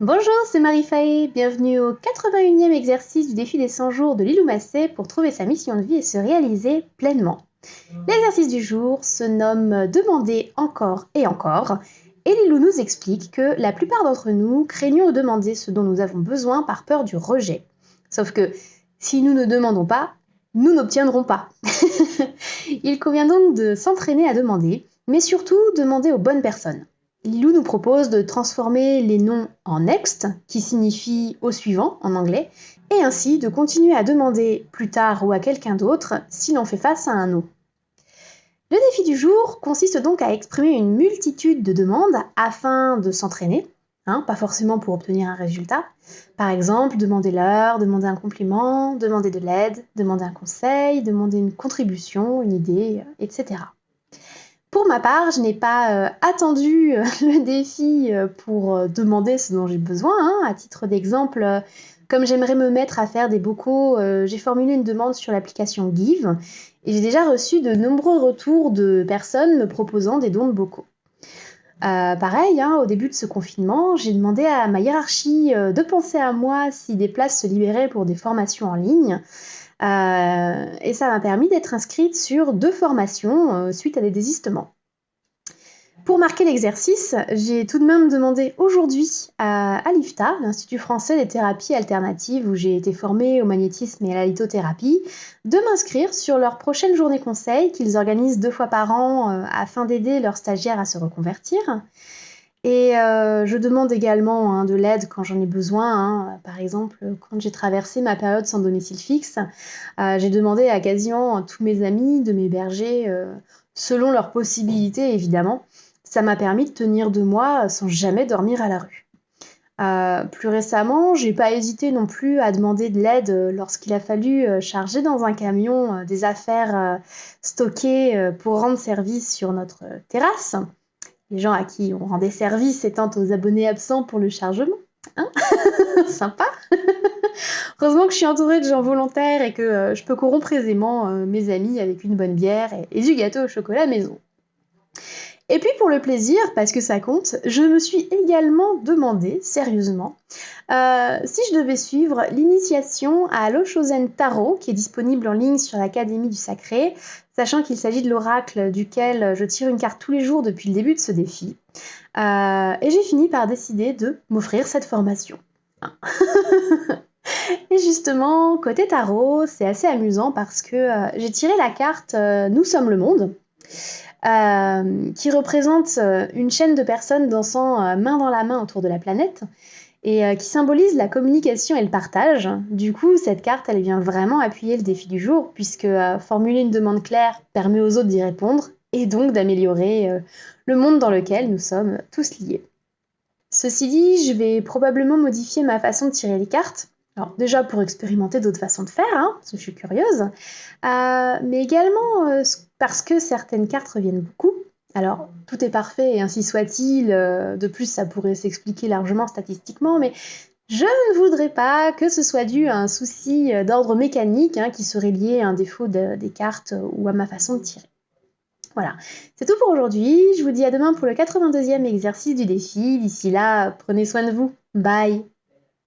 Bonjour, c'est Marie Faye. Bienvenue au 81e exercice du défi des 100 jours de Lilou Massé pour trouver sa mission de vie et se réaliser pleinement. L'exercice du jour se nomme Demander encore et encore. Et Lilou nous explique que la plupart d'entre nous craignons de demander ce dont nous avons besoin par peur du rejet. Sauf que si nous ne demandons pas, nous n'obtiendrons pas. Il convient donc de s'entraîner à demander, mais surtout demander aux bonnes personnes. Lilou nous propose de transformer les noms en next, qui signifie au suivant en anglais, et ainsi de continuer à demander plus tard ou à quelqu'un d'autre si l'on fait face à un no. Le défi du jour consiste donc à exprimer une multitude de demandes afin de s'entraîner, pas forcément pour obtenir un résultat. Par exemple, demander l'heure, demander un compliment, demander de l'aide, demander un conseil, demander une contribution, une idée, etc. Pour ma part, je n'ai pas attendu le défi pour demander ce dont j'ai besoin. À titre d'exemple, comme j'aimerais me mettre à faire des bocaux, j'ai formulé une demande sur l'application Give et j'ai déjà reçu de nombreux retours de personnes me proposant des dons de bocaux. Pareil, au début de ce confinement, j'ai demandé à ma hiérarchie de penser à moi si des places se libéraient pour des formations en ligne. Et ça m'a permis d'être inscrite sur 2 formations suite à des désistements. Pour marquer l'exercice, j'ai tout de même demandé aujourd'hui à l'IFTA, l'Institut français des thérapies alternatives, où j'ai été formée au magnétisme et à la lithothérapie, de m'inscrire sur leur prochaine journée conseil qu'ils organisent 2 fois par an afin d'aider leurs stagiaires à se reconvertir. Et je demande également de l'aide quand j'en ai besoin. Par exemple, quand j'ai traversé ma période sans domicile fixe, j'ai demandé à quasiment tous mes amis de m'héberger selon leurs possibilités, évidemment. Ça m'a permis de tenir 2 mois sans jamais dormir à la rue. Plus récemment, j'ai pas hésité non plus à demander de l'aide lorsqu'il a fallu charger dans un camion des affaires stockées pour rendre service sur notre terrasse. Les gens à qui on rendait service étant aux abonnés absents pour le chargement. Sympa. Heureusement que je suis entourée de gens volontaires et que je peux corrompre aisément mes amis avec une bonne bière et du gâteau au chocolat maison. Et puis pour le plaisir, parce que ça compte, je me suis également demandé, sérieusement, si je devais suivre l'initiation à l'Oshozen Tarot, qui est disponible en ligne sur l'Académie du Sacré, sachant qu'il s'agit de l'oracle duquel je tire une carte tous les jours depuis le début de ce défi. Et j'ai fini par décider de m'offrir cette formation. Et justement, côté tarot, c'est assez amusant parce que j'ai tiré la carte Nous sommes le monde, qui représente une chaîne de personnes dansant main dans la main autour de la planète et qui symbolise la communication et le partage. Du coup, cette carte, elle vient vraiment appuyer le défi du jour puisque formuler une demande claire permet aux autres d'y répondre et donc d'améliorer le monde dans lequel nous sommes tous liés. Ceci dit, je vais probablement modifier ma façon de tirer les cartes. Alors déjà pour expérimenter d'autres façons de faire, parce que je suis curieuse, mais également parce que certaines cartes reviennent beaucoup. Alors tout est parfait et ainsi soit-il, de plus ça pourrait s'expliquer largement statistiquement, mais je ne voudrais pas que ce soit dû à un souci d'ordre mécanique qui serait lié à un défaut des cartes ou à ma façon de tirer. Voilà, c'est tout pour aujourd'hui. Je vous dis à demain pour le 82e exercice du défi. D'ici là, prenez soin de vous. Bye!